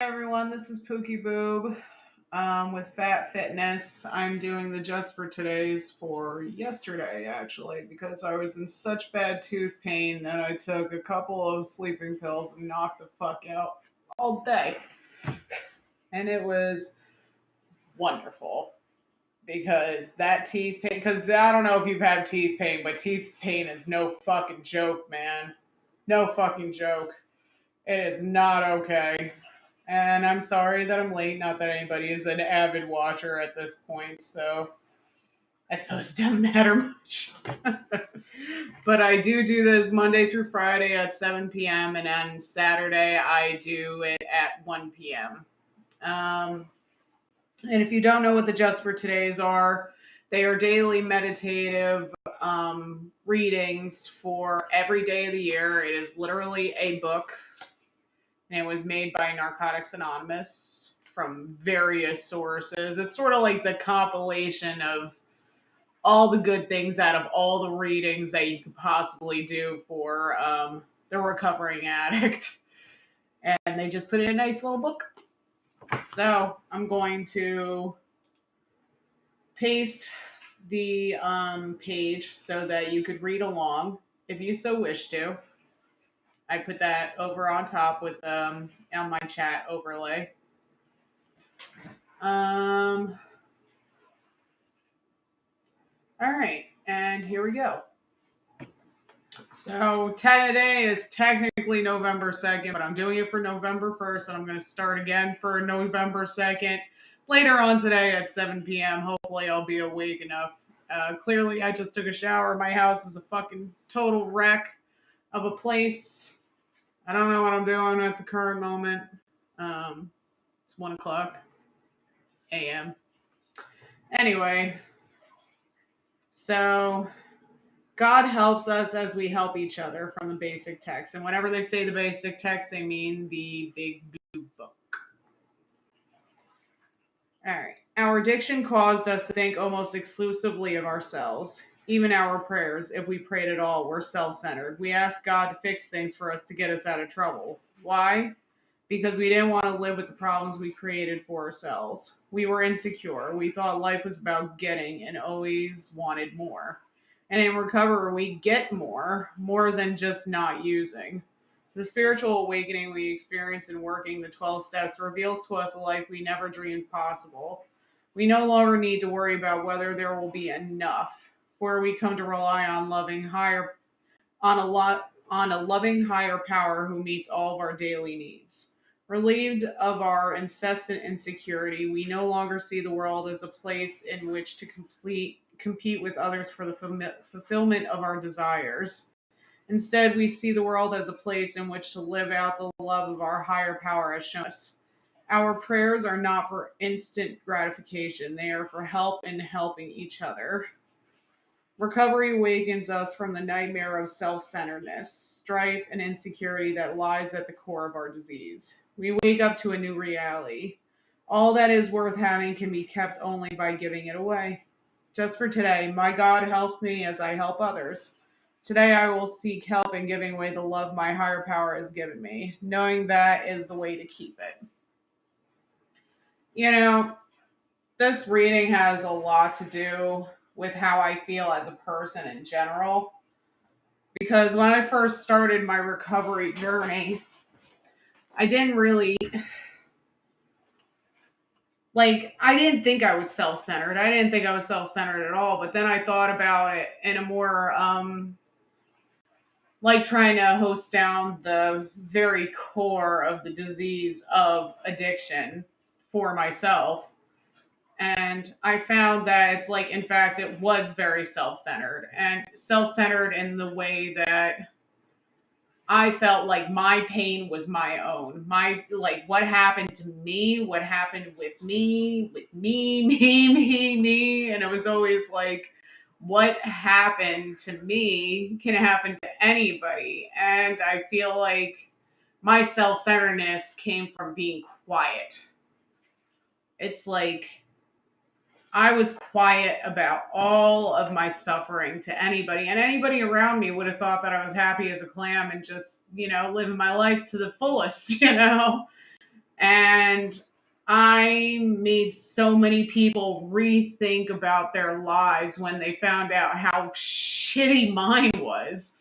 Everyone, this is Pookie Boob with Fat Fitness. I'm doing the just for today's for yesterday, actually, because I was in such bad tooth pain that I took a couple of sleeping pills and knocked the fuck out all day. And it was wonderful because that teeth pain, because I don't know if you've had teeth pain, but teeth pain is no fucking joke, man. No fucking joke. It is not okay. And I'm sorry that I'm late. Not that anybody is an avid watcher at this point, so I suppose it doesn't matter much. But I do this Monday through Friday at 7 p.m. and then Saturday I do it at 1 p.m. And if you don't know what the Just for Todays are, they are daily meditative readings for every day of the year. It is literally a book, and it was made by Narcotics Anonymous from various sources. It's sort of like the compilation of all the good things out of all the readings that you could possibly do for the recovering addict. And they just put it in a nice little book. So I'm going to paste the page so that you could read along if you so wish to. I put that over on top with on my chat overlay. All right, and here we go. So today is technically November 2nd, but I'm doing it for November 1st, and I'm going to start again for November 2nd later on today at 7 p.m. Hopefully, I'll be awake enough. Clearly, I just took a shower. My house is a fucking total wreck of a place. I don't know what I'm doing at the current moment. It's 1 o'clock a.m. Anyway, so God helps us as we help each other from the basic text. And whenever they say the basic text, they mean the big blue book. All right. Our addiction caused us to think almost exclusively of ourselves. Even our prayers, if we prayed at all, were self centered. We asked God to fix things for us to get us out of trouble. Why? Because we didn't want to live with the problems we created for ourselves. We were insecure. We thought life was about getting and always wanted more. And in recovery, we get more than just not using. The spiritual awakening we experience in working the 12 steps reveals to us a life we never dreamed possible. We no longer need to worry about whether there will be enough, for we come to rely on on a loving higher power who meets all of our daily needs. Relieved of our incessant insecurity, we no longer see the world as a place in which to compete with others for the fulfillment of our desires. Instead, we see the world as a place in which to live out the love of our higher power has shown us. Our prayers are not for instant gratification, they are for help in helping each other. Recovery awakens us from the nightmare of self centeredness, strife, and insecurity that lies at the core of our disease. We wake up to a new reality. All that is worth having can be kept only by giving it away. Just for today, my God helps me as I help others. Today, I will seek help in giving away the love my higher power has given me, knowing that is the way to keep it. You know, this reading has a lot to do with how I feel as a person in general. Because when I first started my recovery journey, I didn't really I didn't think I was self centered. I didn't think I was self centered at all. But then I thought about it in a more, like trying to host down the very core of the disease of addiction for myself. And I found that it's like, in fact, it was very self centered and self centered in the way that I felt like my pain was my own. Like, what happened to me, what happened with me, me. And it was always like, what happened to me can happen to anybody. And I feel like my self centeredness came from being quiet. It's like, I was quiet about all of my suffering to anybody, and anybody around me would have thought that I was happy as a clam and just, living my life to the fullest, And I made so many people rethink about their lives when they found out how shitty mine was.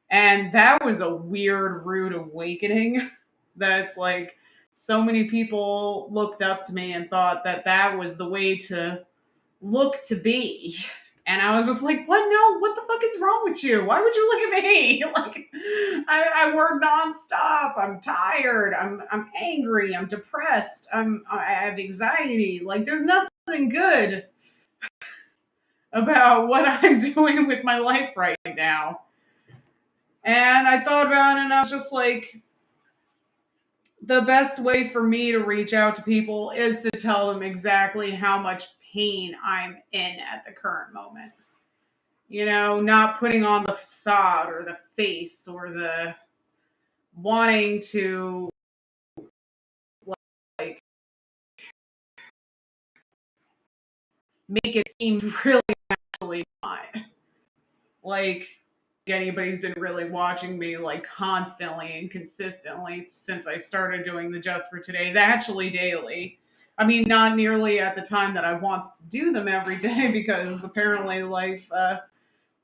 And that was a weird, rude awakening. That's like so many people looked up to me and thought that that was the way to look to be. And I was just like, what? No, what the fuck is wrong with you? Why would you look at me? Like, I work nonstop. I'm tired. I'm angry. I'm depressed. I have anxiety. Like, there's nothing good about what I'm doing with my life right now. And I thought about it and I was just like, the best way for me to reach out to people is to tell them exactly how much pain I'm in at the current moment. You know, not putting on the facade or the face or the wanting to like make it seem really actually not. Like anybody's been really watching me like constantly and consistently since I started doing the Just for Today's actually daily. I mean, not nearly at the time that I want to do them every day because apparently life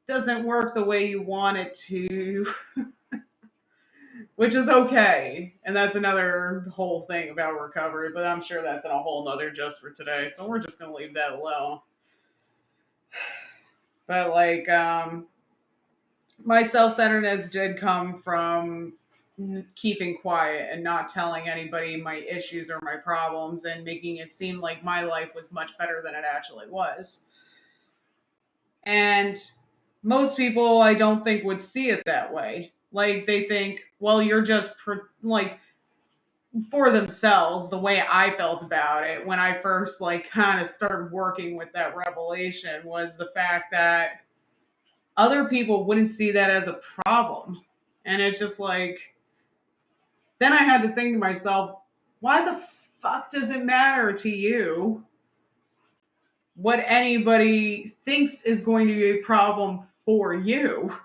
doesn't work the way you want it to, which is okay. And that's another whole thing about recovery, but I'm sure that's in a whole nother Just for Today. So we're just going to leave that alone. But like, my self-centeredness did come from keeping quiet and not telling anybody my issues or my problems and making it seem like my life was much better than it actually was. And most people I don't think would see it that way. Like they think, well, you're just like for themselves the way I felt about it when I first like kind of started working with that revelation was the fact that other people wouldn't see that as a problem. And it's just like, then I had to think to myself, why the fuck does it matter to you what anybody thinks is going to be a problem for you?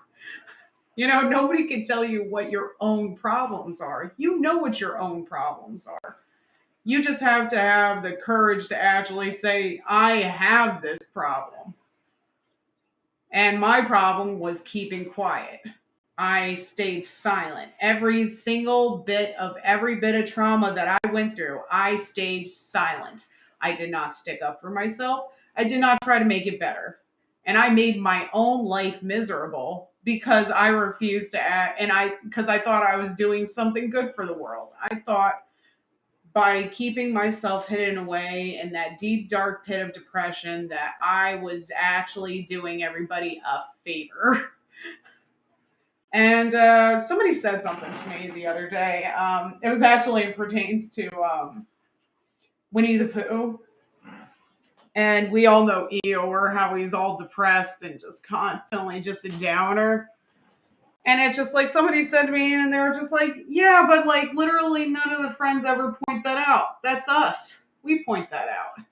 You know, nobody can tell you what your own problems are. You know what your own problems are. You just have to have the courage to actually say, I have this problem. And my problem was keeping quiet. I stayed silent. Every bit of trauma that I went through, I stayed silent. I did not stick up for myself. I did not try to make it better. And I made my own life miserable because I refused to act because I thought I was doing something good for the world. I thought by keeping myself hidden away in that deep dark pit of depression that I was actually doing everybody a favor. And somebody said something to me the other day. It was actually it pertains to Winnie the Pooh, and we all know Eeyore, how he's all depressed and just constantly just a downer. And it's just like somebody said to me, and they were just like, "Yeah, but like literally none of the friends ever point that out. That's us. We point that out.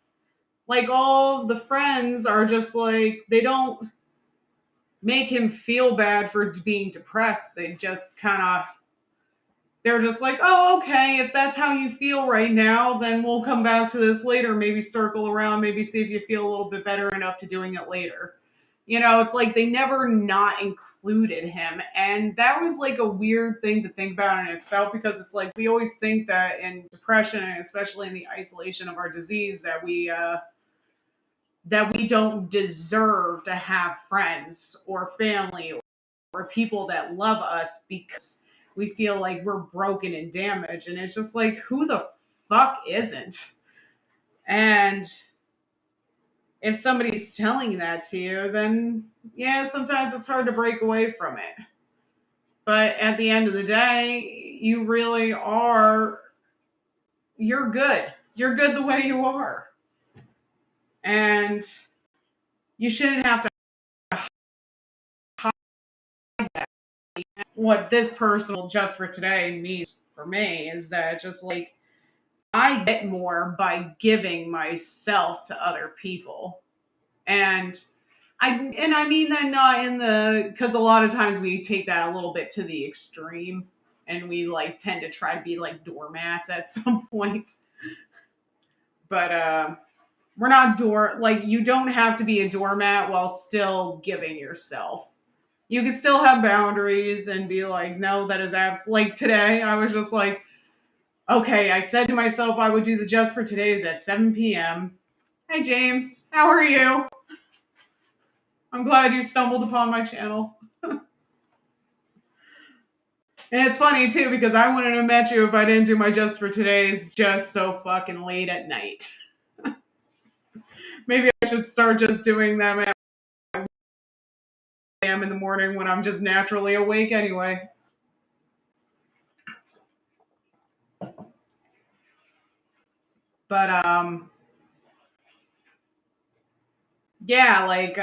Like all of the friends are just like they don't make him feel bad for being depressed. They just kind of they're just like, oh, okay, if that's how you feel right now, then we'll come back to this later, maybe circle around, maybe see if you feel a little bit better enough to doing it later. You know, it's like they never not included him. And that was like a weird thing to think about in itself because it's like we always think that in depression, and especially in the isolation of our disease, that we don't deserve to have friends or family or people that love us because we feel like we're broken and damaged. And it's just like, who the fuck isn't? And if somebody's telling that to you, then yeah, sometimes it's hard to break away from it. But at the end of the day, you really are, you're good. You're good the way you are. And you shouldn't have to hide that. What this personal Just for Today means for me is that just like I get more by giving myself to other people. And I mean that not in the because a lot of times we take that a little bit to the extreme. and we like tend to try to be like doormats at some point. But we're not like you don't have to be a doormat while still giving yourself. You can still have boundaries and be like, no, that is like today. I was just like, okay, I said to myself I would do the just for today's at 7 p.m. Hey James, how are you? I'm glad you stumbled upon my channel. And it's funny too because I wouldn't have met you if I didn't do my just for today's just so fucking late at night. Maybe I should start just doing them at 1 a.m. in the morning when I'm just naturally awake anyway. But yeah, like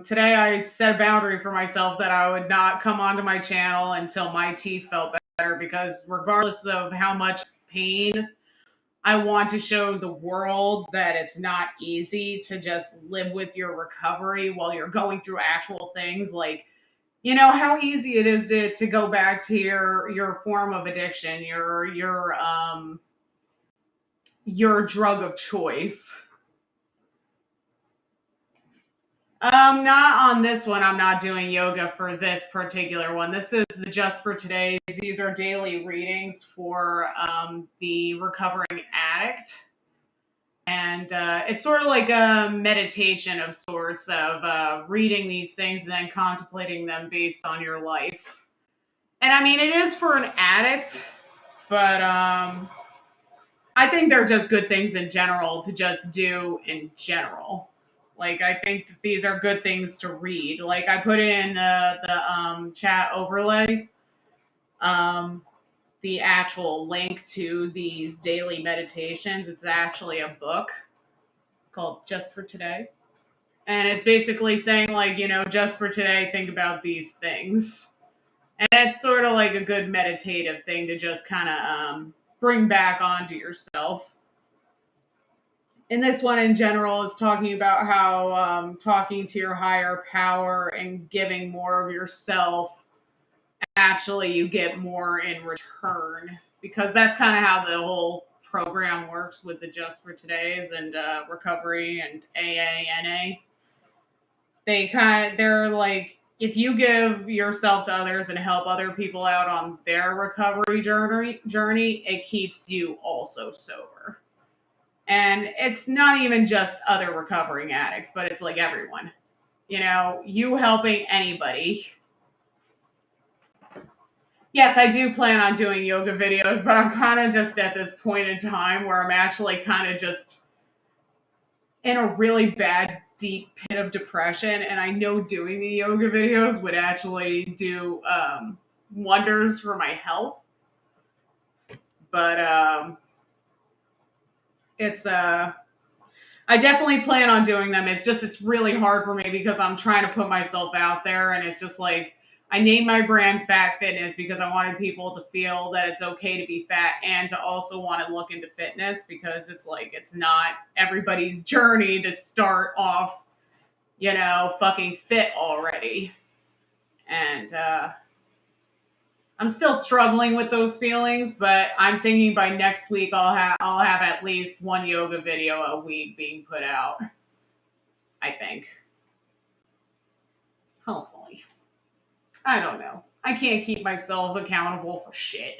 today I set a boundary for myself that I would not come onto my channel until my teeth felt better because regardless of how much pain, I want to show the world that it's not easy to just live with your recovery while you're going through actual things like how easy it is to go back to your form of addiction, your drug of choice. Not on this one. I'm not doing yoga for this particular one. This is the just for today. These are daily readings for the recovering addict. And it's sort of like a meditation of sorts of reading these things and then contemplating them based on your life. And I mean, it is for an addict, but I think they're just good things in general to just do in general. Like, I think that these are good things to read. Like, I put in the chat overlay the actual link to these daily meditations. It's actually a book called Just for Today. And it's basically saying, like, just for today, think about these things. And it's sort of like a good meditative thing to just kind of bring back onto yourself. And this one in general is talking about how talking to your higher power and giving more of yourself, actually you get more in return. Because that's kind of how the whole program works with the Just for Today's and recovery and AANA. They're like, if you give yourself to others and help other people out on their recovery journey, it keeps you also sober. And it's not even just other recovering addicts, but it's like everyone. You helping anybody. Yes, I do plan on doing yoga videos, but I'm kind of just at this point in time where I'm actually kind of just in a really bad, deep pit of depression. And I know doing the yoga videos would actually do wonders for my health. But I definitely plan on doing them. It's really hard for me because I'm trying to put myself out there, and it's just like I named my brand Fat Fitness because I wanted people to feel that it's okay to be fat and to also want to look into fitness because it's like it's not everybody's journey to start off, fucking fit already. And I'm still struggling with those feelings, but I'm thinking by next week I'll have at least one yoga video a week being put out. I think. Hopefully. I don't know. I can't keep myself accountable for shit.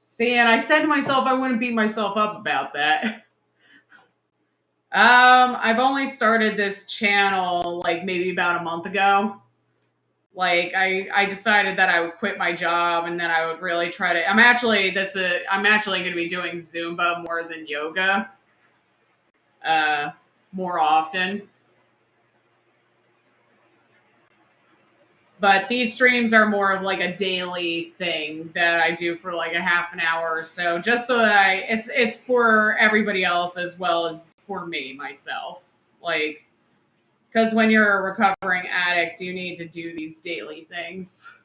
See, and I said to myself I wouldn't beat myself up about that. I've only started this channel like maybe about a month ago. Like I decided that I would quit my job and then I would really try to. I'm actually going to be doing Zumba more than yoga, more often. But these streams are more of like a daily thing that I do for like a half an hour or so, just so that it's for everybody else as well as for me myself. Like, because when you're a recovering addict, you need to do these daily things.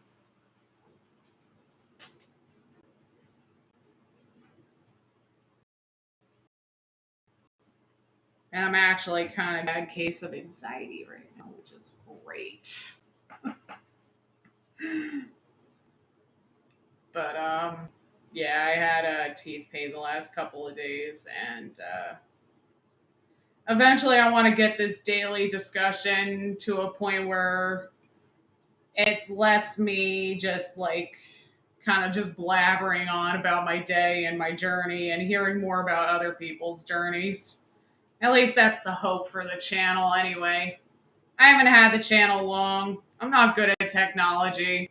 And I'm actually kind of a bad case of anxiety right now, which is great. But yeah, I had a teeth pain the last couple of days, and eventually I want to get this daily discussion to a point where it's less me just like kind of just blabbering on about my day and my journey and hearing more about other people's journeys. At least that's the hope for the channel anyway. I haven't had the channel long. I'm not good at technology.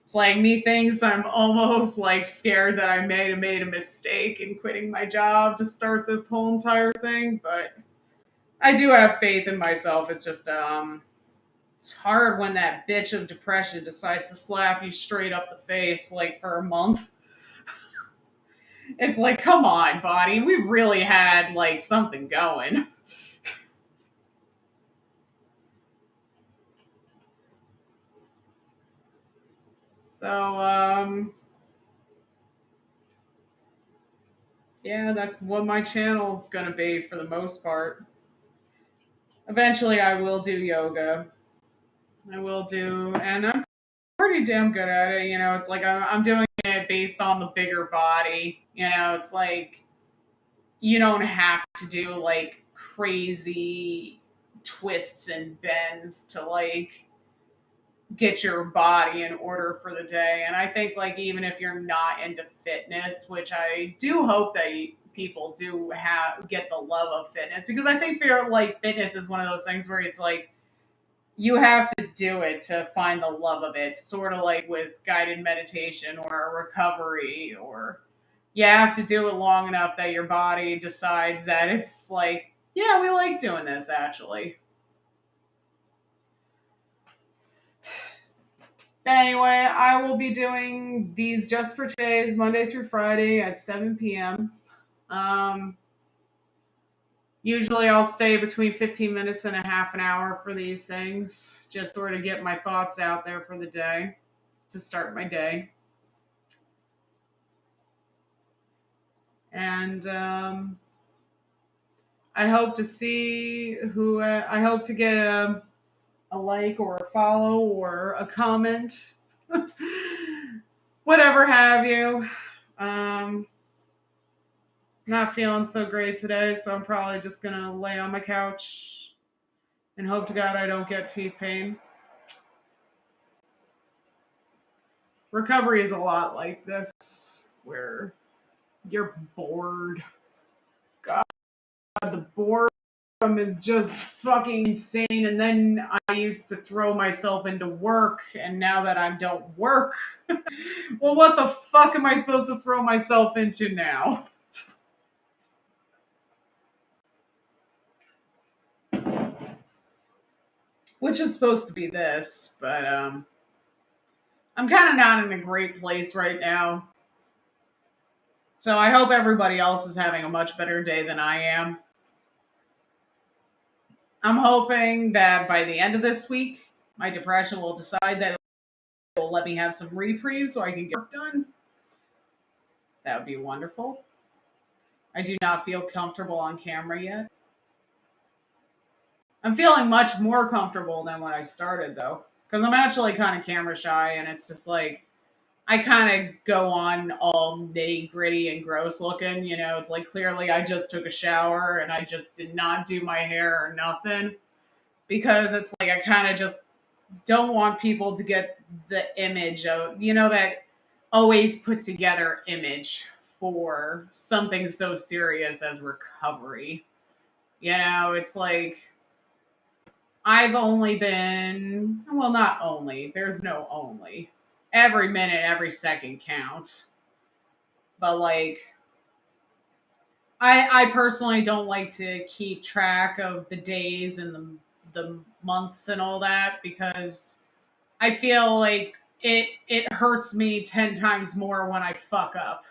It's like me thinks I'm almost like scared that I may have made a mistake in quitting my job to start this whole entire thing, but I do have faith in myself. It's just it's hard when that bitch of depression decides to slap you straight up the face like for a month. It's like, come on, body. We really had like something going. So, yeah, that's what my channel's gonna be for the most part. Eventually, I will do yoga. I will do, and I'm pretty damn good at it. You know, it's like I'm doing it based on the bigger body. You know, it's like you don't have to do like crazy twists and bends to like get your body in order for the day. And I think like even if you're not into fitness, which I do hope that people do have get the love of fitness, because I think for like fitness is one of those things where it's like you have to do it to find the love of it, sort of like with guided meditation or recovery, or you have to do it long enough that your body decides that it's like, yeah, we like doing this actually. Anyway, I will be doing these just for today's Monday through Friday at 7 p.m. Um, Usually I'll stay between 15 minutes and a half an hour for these things, just sort of get my thoughts out there for the day to start my day. And I hope to see who, I hope to get a like or a follow or a comment, whatever have you. Um, Not feeling so great today, so I'm probably just gonna lay on my couch and hope to God I don't get teeth pain. Recovery is a lot like this, where you're bored. God, the boredom is just fucking insane. And then I used to throw myself into work, and now that I don't work, well, what the fuck am I supposed to throw myself into now? Which is supposed to be this, but I'm kind of not in a great place right now. So I hope everybody else is having a much better day than I am. I'm hoping that by the end of this week, my depression will decide that it will let me have some reprieve so I can get work done. That would be wonderful. I do not feel comfortable on camera yet. I'm feeling much more comfortable than when I started, though, because I'm actually kind of camera shy, and it's just like I kind of go on all nitty gritty and gross looking. You know, it's like clearly I just took a shower and I just did not do my hair or nothing, because it's like I kind of just don't want people to get the image of, you know, that always put together image for something so serious as recovery. You know, it's like I've only been, well, not only, there's no only. Every minute, every second counts. But like, I personally don't like to keep track of the days and the months and all that, because I feel like it hurts me 10 times more when I fuck up,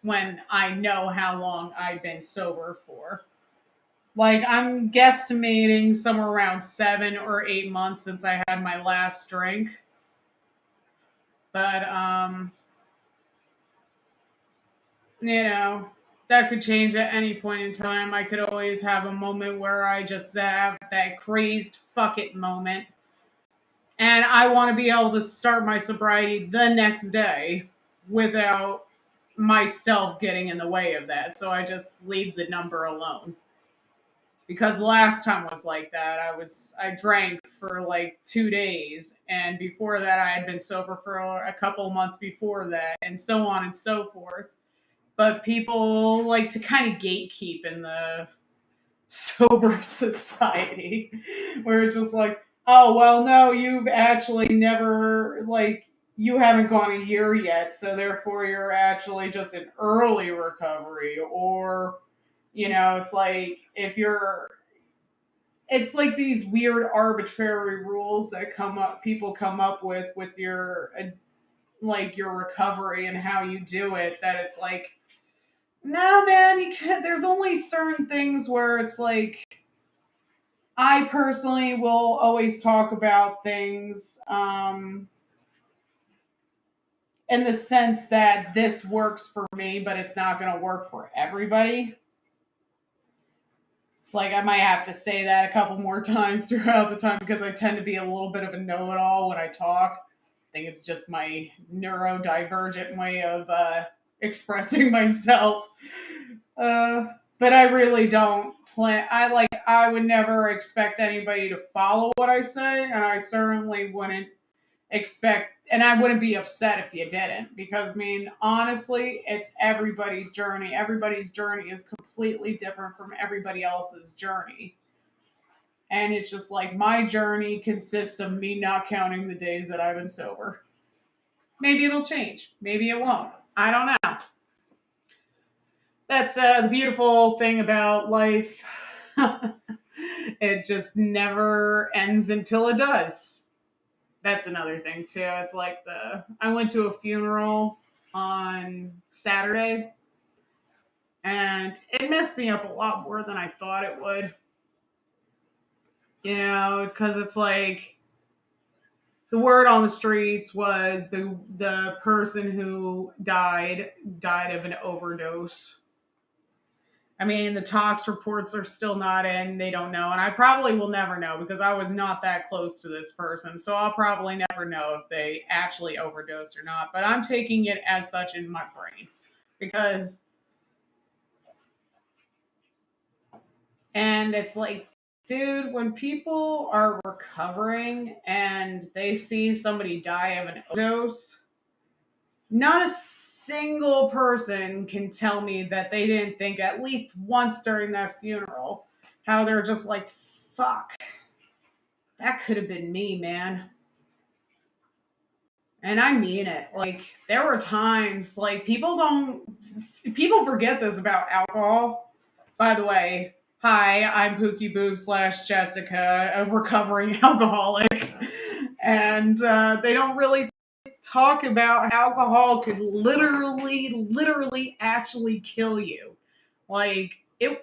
when I know how long I've been sober for. Like I'm guesstimating somewhere around 7 or 8 months since I had my last drink. But you know, that could change at any point in time. I could always have a moment where I just have that crazed fuck it moment. And I want to be able to start my sobriety the next day without myself getting in the way of that. So I just leave the number alone. Because last time was like that. I drank for like 2 days, and before that I had been sober for a couple months before that, and so on and so forth. But people like to kind of gatekeep in the sober society where it's just like, oh well, no, you've actually never, like, you haven't gone a year yet, so therefore you're actually just in early recovery. Or it's like, if you're it's like these weird arbitrary rules that come up people come up with your like your recovery and how you do it, that it's like, no man, you can't. There's only certain things where it's like, I personally will always talk about things in the sense that this works for me, but it's not going to work for everybody. It's like I might have to say that a couple more times throughout the time, because I tend to be a little bit of a know-it-all when I talk. I think it's just my neurodivergent way of expressing myself. Uh, but I really don't plan. I would never expect anybody to follow what I say, and I certainly wouldn't expect, and I wouldn't be upset if you didn't, because I mean, honestly, it's everybody's journey. Everybody's journey is completely different from everybody else's journey. And it's just like, my journey consists of me not counting the days that I've been sober. Maybe it'll change. Maybe it won't. I don't know. That's the beautiful thing about life. It just never ends until it does. That's another thing too. It's like, I went to a funeral on Saturday, and it messed me up a lot more than I thought it would. Because it's like, the word on the streets was the person who died of an overdose. I mean, the tox reports are still not in. They don't know. And I probably will never know, because I was not that close to this person. So I'll probably never know if they actually overdosed or not. But I'm taking it as such in my brain. Because, and it's like, dude, when people are recovering and they see somebody die of an overdose, not a single person can tell me that they didn't think at least once during that funeral how they're just like, fuck, that could have been me, man. And I mean it. Like, there were times, like, people forget this about alcohol. By the way, hi, I'm Pookie Boob slash Jessica, a recovering alcoholic. And they don't really talk about alcohol could literally actually kill you. Like, it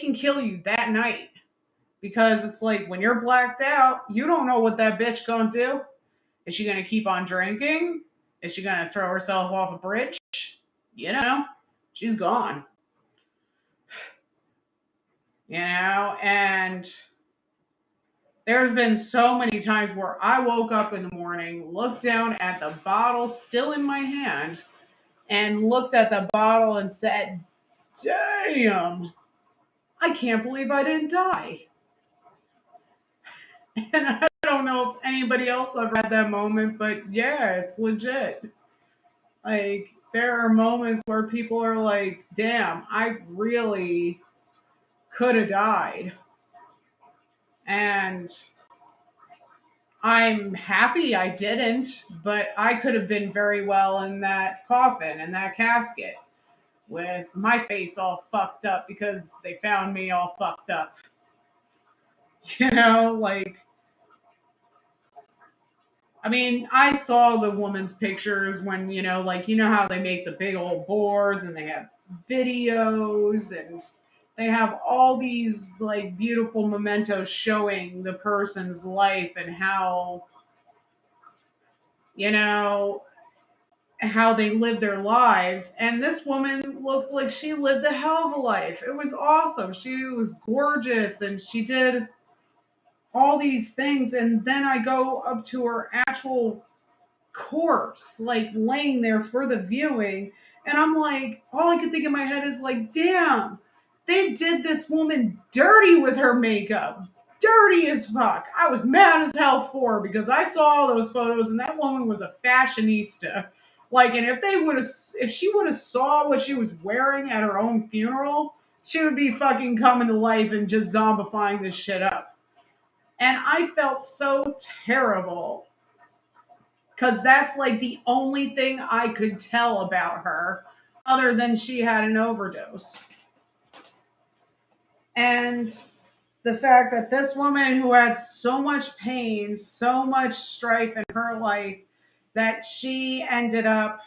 can kill you that night, because it's like, when you're blacked out, you don't know what that bitch gonna do. Is she gonna keep on drinking? Is she gonna throw herself off a bridge? You know, she's gone. And there's been so many times where I woke up in the morning, looked down at the bottle still in my hand, and looked at the bottle and said, damn, I can't believe I didn't die. And I don't know if anybody else ever had that moment, but yeah, it's legit. Like, there are moments where people are like, damn, I really could have died. And I'm happy I didn't, but I could have been very well in that coffin, in that casket, with my face all fucked up because they found me all fucked up. Like, I mean, I saw the woman's pictures when, like, how they make the big old boards and they have videos, and they have all these, like, beautiful mementos showing the person's life and you know, how they lived their lives. And this woman looked like she lived a hell of a life. It was awesome. She was gorgeous, and she did all these things. And then I go up to her actual corpse, like laying there for the viewing. And I'm like, all I could think in my head is like, damn, they did this woman dirty with her makeup. Dirty as fuck. I was mad as hell for her because I saw all those photos and that woman was a fashionista. Like, and if she would have saw what she was wearing at her own funeral, she would be fucking coming to life and just zombifying this shit up. And I felt so terrible because that's like the only thing I could tell about her other than she had an overdose. And the fact that this woman who had so much pain, so much strife in her life, that she ended up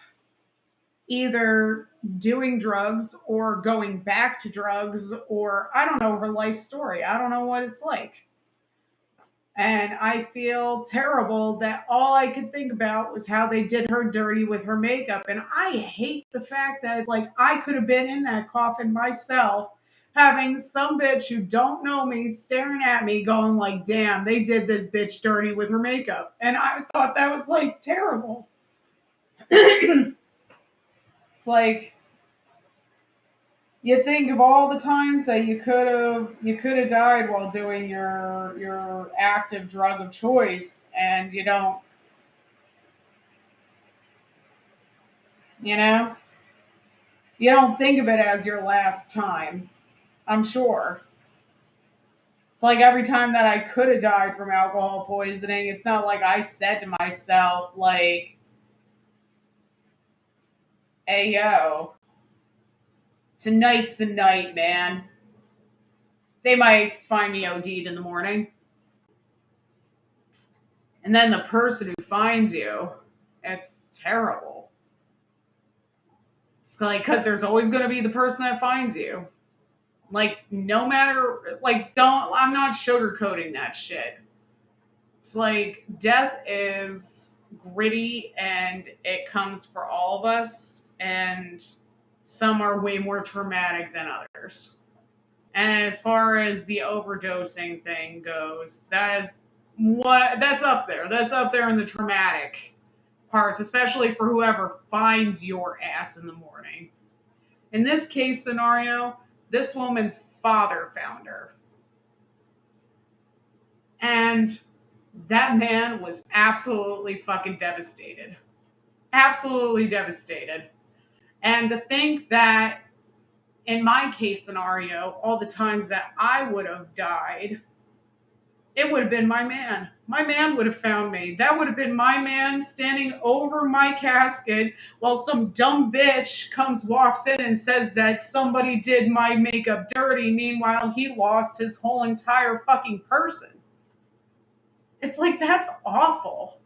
either doing drugs or going back to drugs, or I don't know her life story. I don't know what it's like. And I feel terrible that all I could think about was how they did her dirty with her makeup. And I hate the fact that it's like I could have been in that coffin myself, having some bitch who don't know me staring at me going like, damn, they did this bitch dirty with her makeup. And I thought that was like terrible. It's like you think of all the times that you could have died while doing your active drug of choice, and you know you don't think of it as your last time. I'm sure it's like every time that I could have died from alcohol poisoning, it's not like I said to myself like, hey yo, tonight's the night, man. They might find me OD'd in the morning. And then the person who finds you, it's terrible. It's like, because there's always going to be the person that finds you. Like, no matter, like, I'm not sugarcoating that shit. It's like, death is gritty and it comes for all of us, and some are way more traumatic than others. And as far as the overdosing thing goes, that's up there. That's up there in the traumatic parts, especially for whoever finds your ass in the morning. In this case scenario, this woman's father found her. And that man was absolutely fucking devastated. Absolutely devastated. And to think that in my case scenario, all the times that I would have died, it would have been my man. My man would have found me. That would have been my man standing over my casket while some dumb bitch walks in and says that somebody did my makeup dirty. Meanwhile, he lost his whole entire fucking person. It's like, that's awful.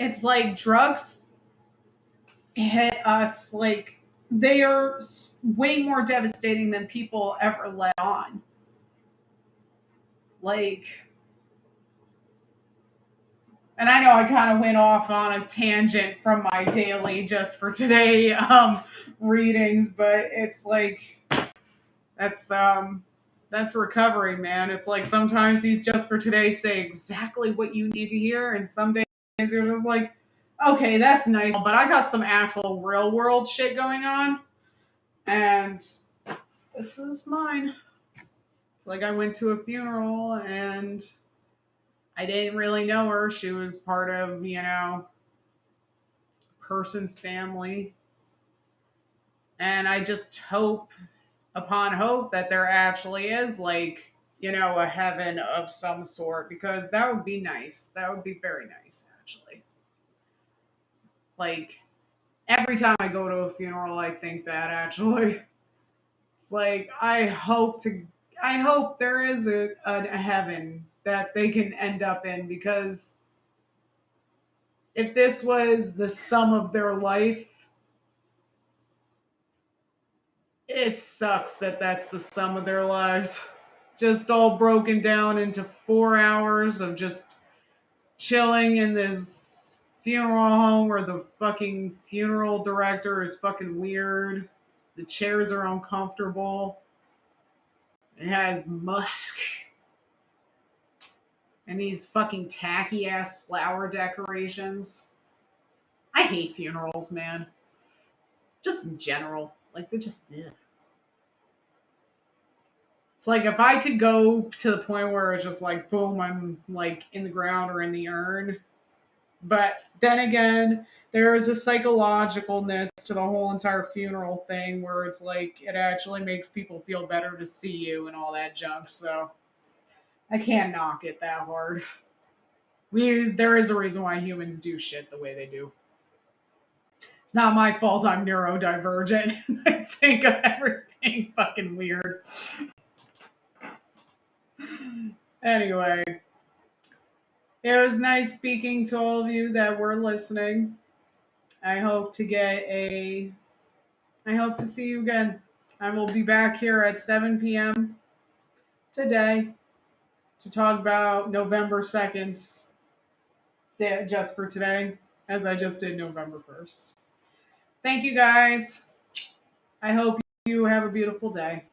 It's like drugs hit us like they are way more devastating than people ever let on. Like, and I know I kind of went off on a tangent from my daily just for today readings, but it's like that's that's recovery, man. It's like sometimes these just for today say exactly what you need to hear, and some days you're just like, okay, that's nice, but I got some actual real world shit going on, and this is mine. It's like I went to a funeral and I didn't really know her. She was part of, person's family. And I just hope, upon hope, that there actually is like, a heaven of some sort, because that would be nice. That would be very nice, actually. Like, every time I go to a funeral, I think that actually. It's like, I hope there is a heaven that they can end up in, because if this was the sum of their life, it sucks that that's the sum of their lives. Just all broken down into 4 hours of just chilling in this funeral home where the fucking funeral director is fucking weird. The chairs are uncomfortable. It has musk. And these fucking tacky ass flower decorations. I hate funerals, man. Just in general. Like, they just, ugh. It's like if I could go to the point where it's just like, boom, I'm like in the ground or in the urn. But then again, there is a psychologicalness to the whole entire funeral thing where it's like it actually makes people feel better to see you and all that junk. So I can't knock it that hard. There is a reason why humans do shit the way they do. It's not my fault I'm neurodivergent. I think of everything fucking weird. Anyway, it was nice speaking to all of you that were listening. I hope to get a I hope to see you again. I will be back here at 7 p.m. today to talk about November 2nd's just for today, as I just did November 1st. Thank you guys. I hope you have a beautiful day.